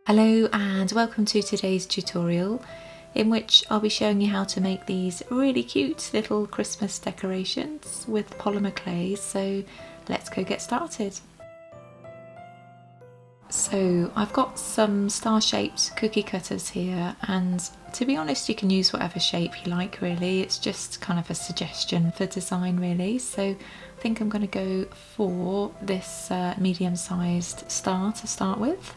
Hello and welcome to today's tutorial in which I'll be showing you how to make these really cute little Christmas decorations with polymer clay, so let's go get started. So I've got some star-shaped cookie cutters here, and to be honest you can use whatever shape you like really, it's just kind of a suggestion for design really. So I think I'm going to go for this medium-sized star to start with.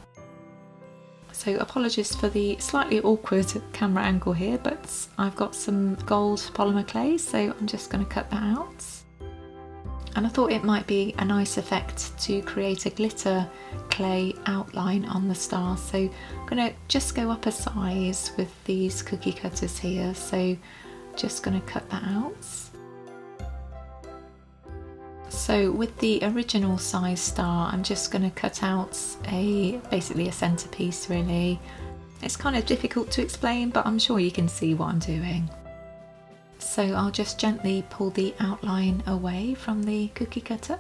So apologies for the slightly awkward camera angle here, but I've got some gold polymer clay, so I'm just going to cut that out. And I thought it might be a nice effect to create a glitter clay outline on the star, so I'm going to just go up a size with these cookie cutters here, so just going to cut that out. So with the original size star, I'm just going to cut out basically a centerpiece really. It's kind of difficult to explain, but I'm sure you can see what I'm doing. So I'll just gently pull the outline away from the cookie cutter.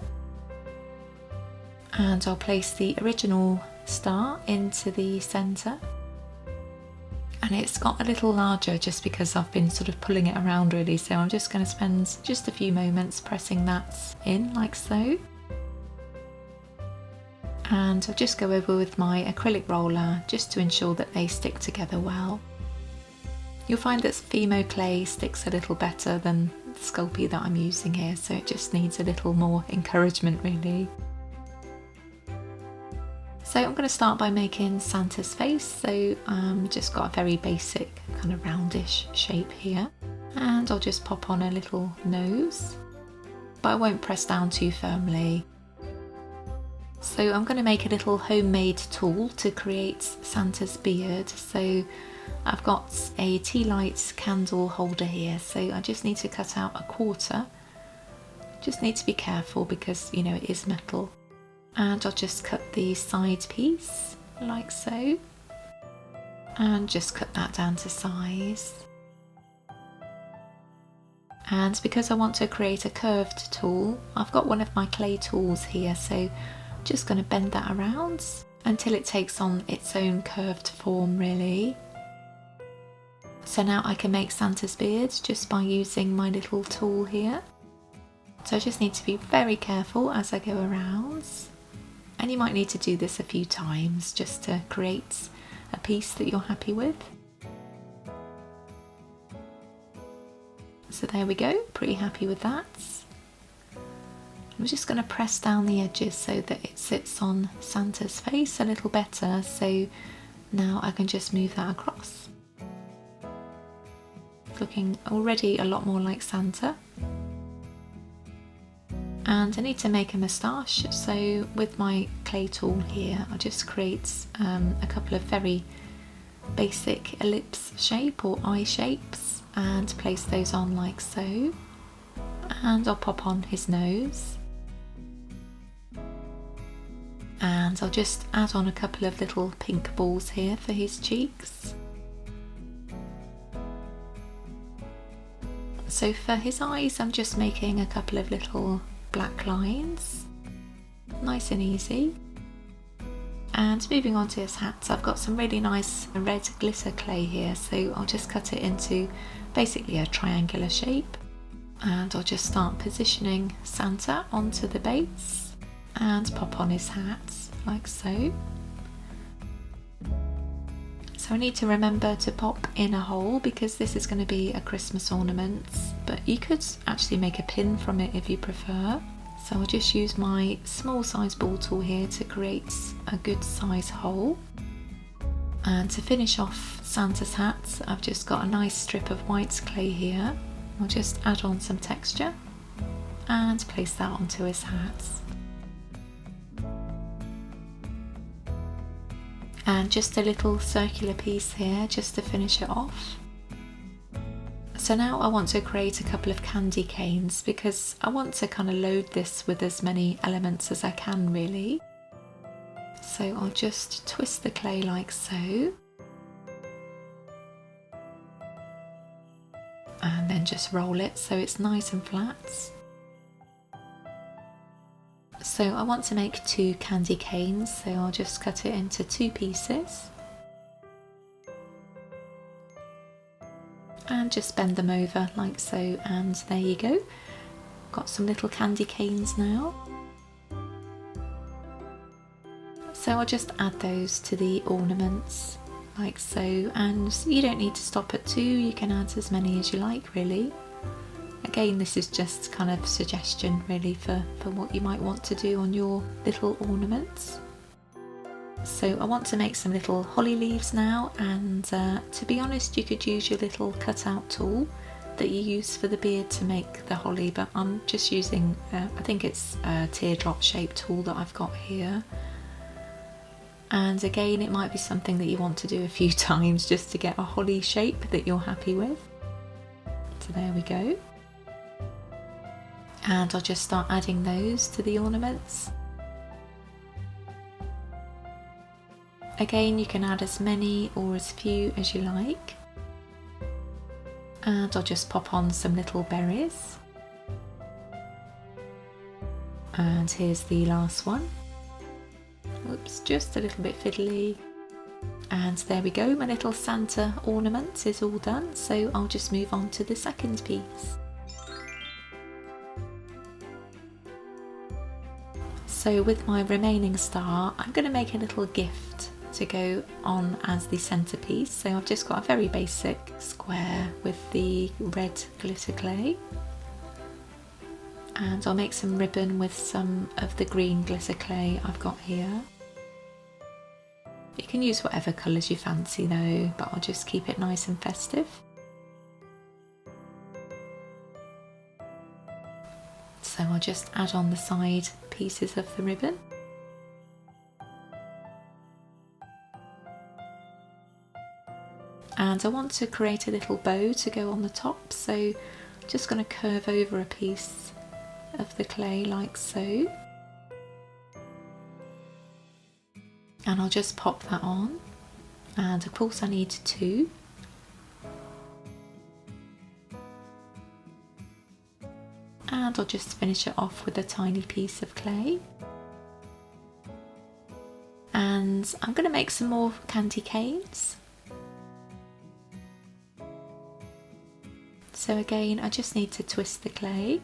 And I'll place the original star into the center. And it's got a little larger just because I've been sort of pulling it around really, so I'm just going to spend just a few moments pressing that in like so. And I'll just go over with my acrylic roller just to ensure that they stick together well. You'll find that Fimo clay sticks a little better than the Sculpey that I'm using here, so it just needs a little more encouragement really. So I'm going to start by making Santa's face, so just got a very basic kind of roundish shape here. And I'll just pop on a little nose, but I won't press down too firmly. So I'm going to make a little homemade tool to create Santa's beard. So I've got a tea light candle holder here, so I just need to cut out a quarter. Just need to be careful because, you know, it is metal. And I'll just cut the side piece like so, and just cut that down to size. And because I want to create a curved tool, I've got one of my clay tools here, so I'm just going to bend that around until it takes on its own curved form really. So now I can make Santa's beard just by using my little tool here. So I just need to be very careful as I go around. And you might need to do this a few times just to create a piece that you're happy with. So there we go, pretty happy with that. I'm just going to press down the edges so that it sits on Santa's face a little better, so now I can just move that across. It's looking already a lot more like Santa. And I need to make a moustache, so with my clay tool here I'll just create a couple of very basic ellipse shape or eye shapes and place those on like so. And I'll pop on his nose. And I'll just add on a couple of little pink balls here for his cheeks. So for his eyes I'm just making a couple of little black lines, nice and easy. And moving on to his hat, I've got some really nice red glitter clay here, so I'll just cut it into basically a triangular shape. And I'll just start positioning Santa onto the base and pop on his hat like so. So I need to remember to pop in a hole because this is going to be a Christmas ornament, but you could actually make a pin from it if you prefer. So I'll just use my small size ball tool here to create a good size hole. And to finish off Santa's hat, I've just got a nice strip of white clay here. I'll just add on some texture and place that onto his hat. And just a little circular piece here just to finish it off. So now I want to create a couple of candy canes because I want to kind of load this with as many elements as I can really. So I'll just twist the clay like so. And then just roll it so it's nice and flat. So I want to make 2 candy canes, so I'll just cut it into 2 pieces. and just bend them over like so, and there you go. Got some little candy canes now. So I'll just add those to the ornaments like so, and you don't need to stop at 2, you can add as many as you like really. Again, this is just kind of suggestion really for what you might want to do on your little ornaments. So I want to make some little holly leaves now, and to be honest you could use your little cutout tool that you use for the beard to make the holly, but I'm just using, I think it's a teardrop shaped tool that I've got here. And again, it might be something that you want to do a few times just to get a holly shape that you're happy with. So there we go. And I'll just start adding those to the ornaments. Again, you can add as many or as few as you like. And I'll just pop on some little berries. And here's the last one. Oops, just a little bit fiddly. And there we go, my little Santa ornament is all done, so I'll just move on to the second piece. So with my remaining star, I'm going to make a little gift to go on as the centerpiece. So I've just got a very basic square with the red glitter clay. And I'll make some ribbon with some of the green glitter clay I've got here. You can use whatever colours you fancy though, but I'll just keep it nice and festive. So I'll just add on the side pieces of the ribbon. And I want to create a little bow to go on the top, so I'm just going to curve over a piece of the clay like so. And I'll just pop that on, and of course I need 2. And I'll just finish it off with a tiny piece of clay. And I'm going to make some more candy canes. So again, I just need to twist the clay.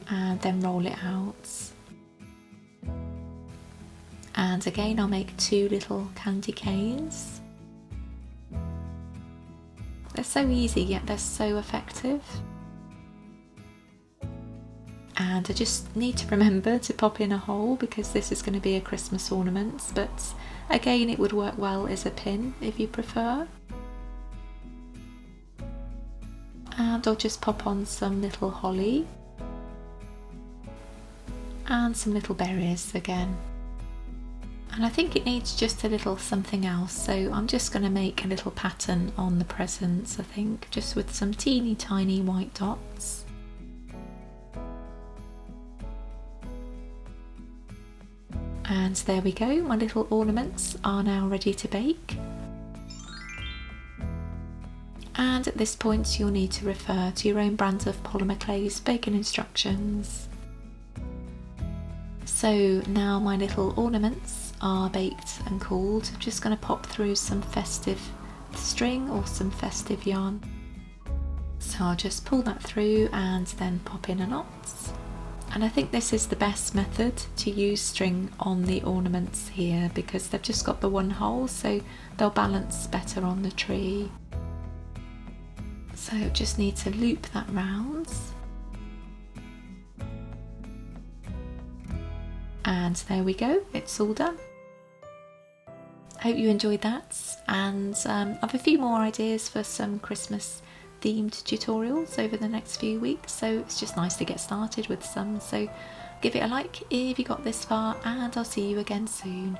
And then roll it out. And again, I'll make 2 little candy canes. They're so easy, yet they're so effective. And I just need to remember to pop in a hole, because this is going to be a Christmas ornament, but again, it would work well as a pin if you prefer. And I'll just pop on some little holly. And some little berries again. And I think it needs just a little something else, so I'm just going to make a little pattern on the presents, I think, just with some teeny tiny white dots. And there we go, my little ornaments are now ready to bake. And at this point you'll need to refer to your own brand of polymer clay's baking instructions. So now my little ornaments are baked and cooled. I'm just going to pop through some festive string or some festive yarn. So I'll just pull that through and then pop in a knot. And I think this is the best method to use string on the ornaments here, because they've just got the one hole, so they'll balance better on the tree. So just need to loop that round. And there we go, it's all done. I hope you enjoyed that, and I have a few more ideas for some Christmas themed tutorials over the next few weeks, so it's just nice to get started with some. So give it a like if you got this far, and I'll see you again soon.